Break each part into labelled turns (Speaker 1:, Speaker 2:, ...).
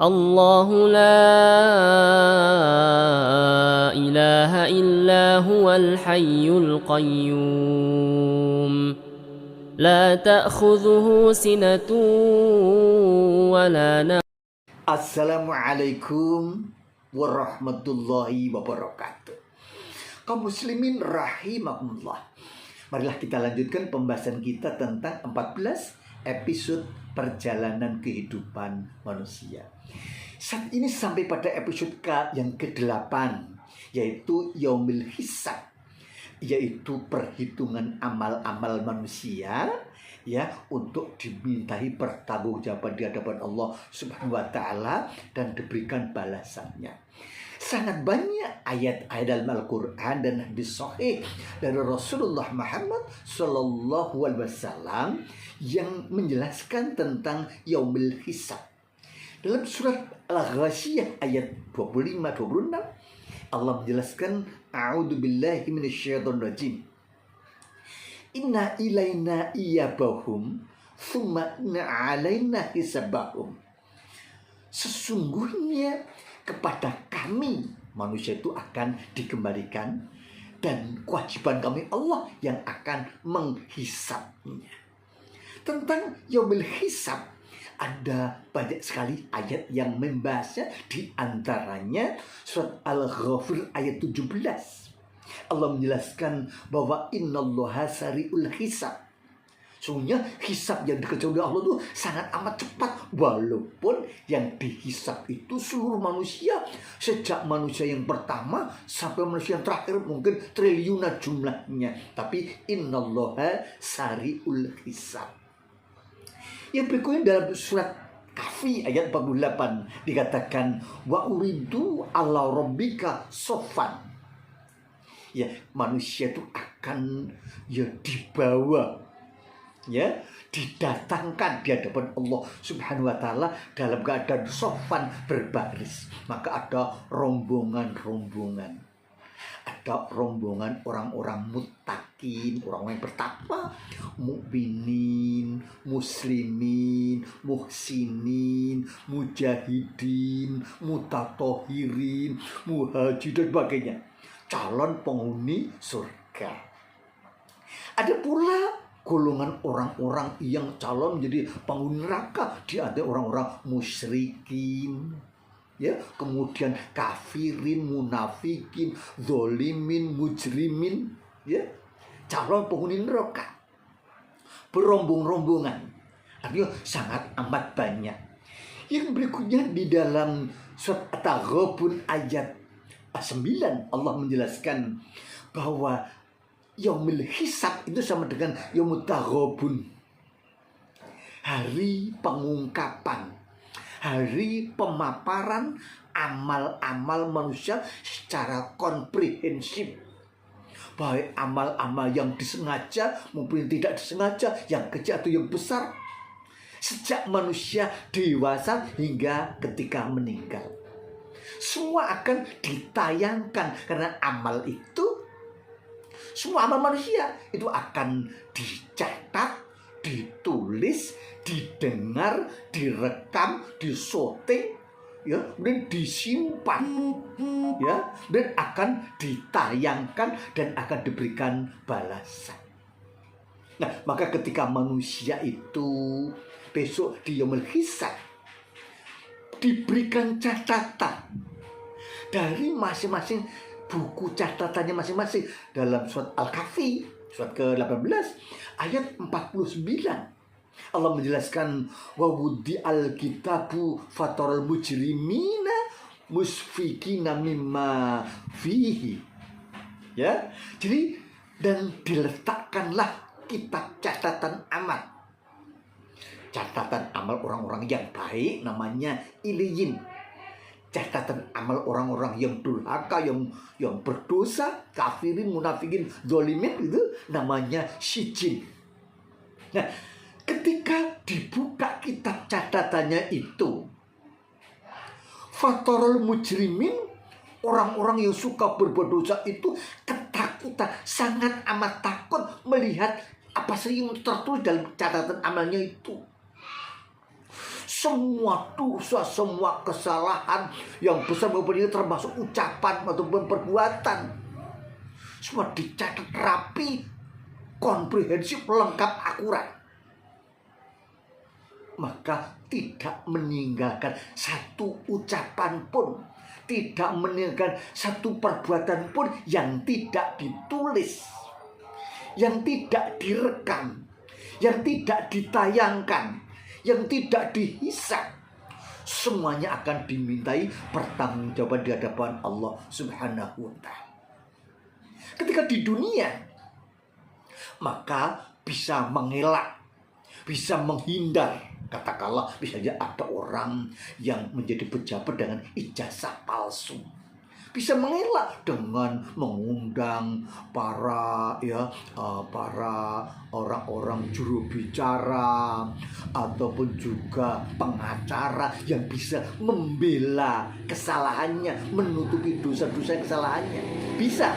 Speaker 1: الله لا إله إلا هو الحي القيوم لا تأخذه سنة ولا نوم.
Speaker 2: Assalamualaikum warahmatullahi wabarakatuh. Kaum muslimin rahimakumullah. Marilah kita lanjutkan pembahasan kita tentang 14 episode perjalanan kehidupan manusia. Saat ini sampai pada episode yang ke-8, yaitu Yaumil Hisab, yaitu perhitungan amal-amal manusia ya, untuk dimintai pertanggungjawaban di hadapan Allah Subhanahu wa taala dan diberikan balasannya. Sangat banyak ayat-ayat dalam Al-Quran dan hadis sahih dari Rasulullah Muhammad Sallallahu Alaihi Wasallam yang menjelaskan tentang Yaumil Hisab. Dalam surat Al-Ghasyiyah ayat 25-26 Allah menjelaskan, A'udzu billahi minasyaitonir rajim. Inna ilaina iyabahum thumma inna alaina hisabahum. Sesungguhnya kepada kami manusia itu akan dikembalikan dan kewajiban kami Allah yang akan menghisabnya. Tentang Yaumil Hisab ada banyak sekali ayat yang membahasnya, di antaranya surat Al-Ghafir ayat 17. Allah menjelaskan bahwa innallaha sari'ul hisab. Sungguhnya hisab yang dikerjakan oleh Allah itu sangat amat cepat, walaupun yang dihisab itu seluruh manusia, sejak manusia yang pertama sampai manusia yang terakhir, mungkin triliunan jumlahnya. Tapi innallaha sari'ul hisab. Yang berikutnya dalam surat Kahfi ayat 48 dikatakan wa uridu ala rabbika soffan. Ya, manusia itu akan dibawa, didatangkan di hadapan Allah Subhanahu wa taala dalam keadaan soffan, berbaris. Maka ada rombongan-rombongan. Ada rombongan orang-orang muttaqin, orang-orang yang bertakwa, mukminin, muslimin, muhsinin, mujahidin, mutatohirin, muhajir dan sebagainya. Calon penghuni surga. Ada pula golongan orang-orang yang calon menjadi penghuni neraka, di antara orang-orang musyrikin, kemudian kafirin, munafikin, zolimin, mujrimin, calon penghuni neraka, berombong-rombongan. Artinya sangat amat banyak. Yang berikutnya di dalam surat At-Taghabun ayat 9 Allah menjelaskan bahwa Yaumil Hisab itu sama dengan Yaumut Taghabun, hari pengungkapan, hari pemaparan amal-amal manusia secara komprehensif, baik amal-amal yang disengaja maupun tidak disengaja, yang kecil atau yang besar, sejak manusia dewasa hingga ketika meninggal. Semua akan ditayangkan, karena amal itu, semua amal manusia itu akan dicatat, ditulis, didengar, direkam, disoting, dan disimpan, dan akan ditayangkan dan akan diberikan balasan. Nah, maka ketika manusia itu besok di Yaumil Hisab diberikan catatan dari masing-masing buku catatannya masing-masing. Dalam surat Al-Kahfi surat ke-18 ayat 49 Allah menjelaskan wa wudi al-kitabu fataral mujrimina musfikina mimma fihi. Jadi, dan diletakkanlah kitab catatan amal. Catatan amal orang-orang yang baik namanya iliyin. Catatan amal orang-orang yang durhaka, yang berdosa, kafirin, munafikin, zolimin, itu namanya sijin. Nah, ketika dibuka kitab catatannya itu, fatorul mujrimin, orang-orang yang suka berbuat dosa itu ketakutan, sangat amat takut melihat apa sih yang tertulis dalam catatan amalnya itu. semua dosa, semua kesalahan yang besar maupun kecil, termasuk ucapan ataupun perbuatan, semua dicatat rapi, komprehensif, lengkap, akurat. Maka tidak meninggalkan satu ucapan pun, tidak meninggalkan satu perbuatan pun yang tidak ditulis, yang tidak direkam, yang tidak ditayangkan, yang tidak dihisab. Semuanya akan dimintai pertanggungjawaban di hadapan Allah Subhanahu wa Ta'ala. Ketika di dunia, maka bisa mengelak, bisa menghindar. Katakanlah misalnya ada orang yang menjadi pejabat dengan ijazah palsu, bisa mengelak dengan mengundang para orang-orang juru bicara ataupun juga pengacara yang bisa membela kesalahannya, menutupi dosa-dosa kesalahannya, bisa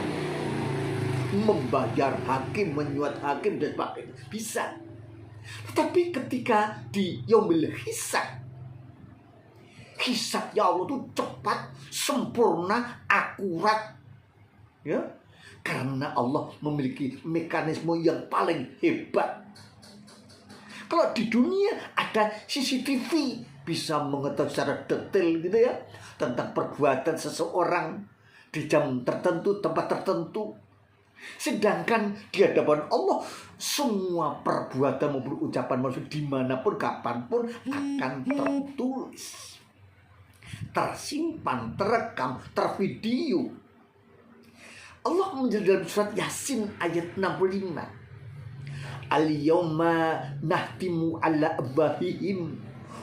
Speaker 2: membayar hakim, menyuap hakim dan sebagainya, bisa. Tetapi ketika di yaumil hisab, hisabnya Allah itu cepat, sempurna, akurat, ya, karena Allah memiliki mekanisme yang paling hebat. Kalau di dunia ada CCTV, bisa mengetahui secara detail gitu ya tentang perbuatan seseorang di jam tertentu, tempat tertentu. Sedangkan di hadapan Allah, semua perbuatan maupun ucapan manusia dimanapun, kapanpun akan tertulis, tersimpan, terekam, tervideo. Allah menjelaskan dalam surat Yasin ayat 65, Al-yawma nahtimu ala abahihim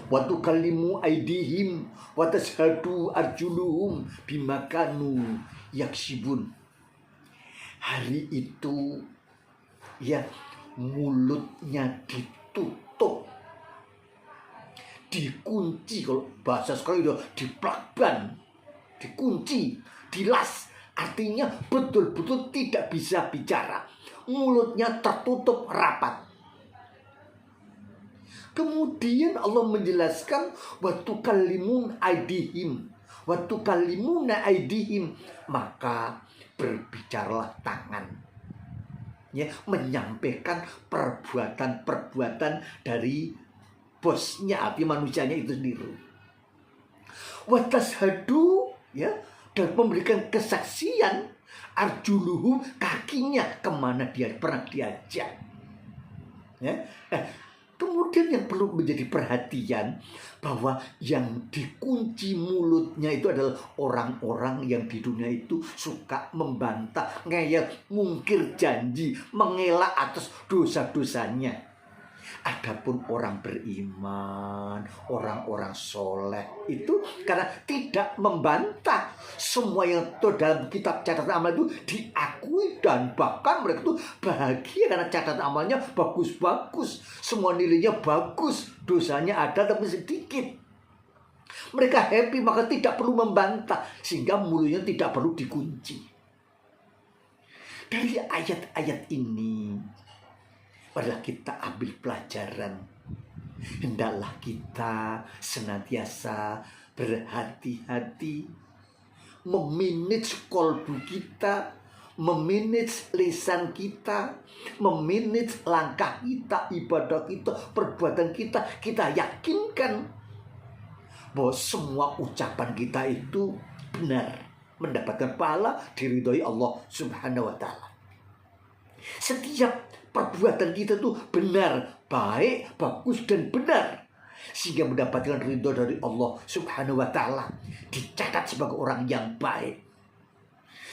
Speaker 2: wa tukallimu aydihim wa tashhadu arjuluhum bima kanu yaksibun. Hari itu ya mulutnya ditutup, dikunci, kalau bahasa sekarang itu diplakban, dikunci, dilas, artinya betul-betul tidak bisa bicara, mulutnya tertutup rapat. Kemudian Allah menjelaskan waktu kalimun aidihim, waktu kalimuna aidihim, maka berbicaralah tangan, ya, menyampaikan perbuatan-perbuatan dari bosnya, arti manusianya itu sendiri. Watashadu, ya, dan memberikan kesaksian arjuluhum, kakinya, kemana dia pernah diajak, ya. Kemudian yang perlu menjadi perhatian, bahwa yang dikunci mulutnya itu adalah orang-orang yang di dunia itu suka membantah, ngeyel, mungkir janji, mengelak atas dosa-dosanya. Adapun orang beriman, orang-orang soleh itu karena tidak membantah, semua yang dalam kitab catatan amal itu diakui, dan bahkan mereka itu bahagia karena catatan amalnya bagus-bagus, semua nilainya bagus, dosanya ada tapi sedikit. Mereka happy, maka tidak perlu membantah, sehingga mulutnya tidak perlu dikunci. Dari ayat-ayat ini adalah kita ambil pelajaran, hendaklah kita senantiasa berhati-hati, memanage kolbu kita, memanage lisan kita, memanage langkah kita, ibadah kita, perbuatan kita. Kita yakinkan bahwa semua ucapan kita itu benar, mendapatkan pahala, diridhoi Allah Subhanahu wa Ta'ala. Setiap perbuatan kita tuh benar, baik, bagus, dan benar, sehingga mendapatkan ridho dari Allah Subhanahu wa Ta'ala, dicatat sebagai orang yang baik.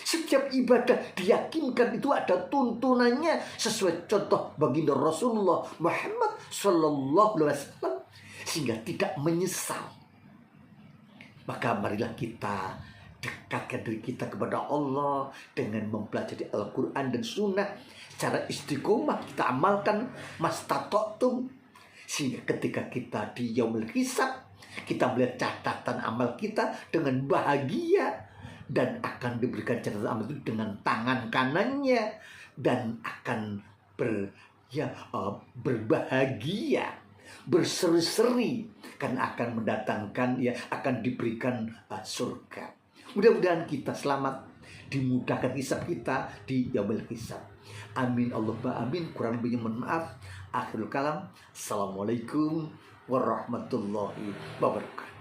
Speaker 2: Setiap ibadah diyakinkan itu ada tuntunannya sesuai contoh baginda Rasulullah Muhammad Sallallahu Alaihi Wasallam, sehingga tidak menyesal. Maka marilah kita dekatkan diri kita kepada Allah dengan mempelajari Al-Quran dan Sunnah secara istiqomah, kita amalkan mastata'tum, sehingga ketika kita di yaumul hisab, kita melihat catatan amal kita dengan bahagia, dan akan diberikan catatan amal itu dengan tangan kanannya, dan akan berbahagia berseri-seri karena akan mendatangkan, ya, akan diberikan surga. Mudah-mudahan kita selamat, dimudahkan hisab kita di yaumil hisab. Amin Allahumma amin. Kurang lebihnya mohon maaf. Akhirul kalam. Assalamualaikum warahmatullahi wabarakatuh.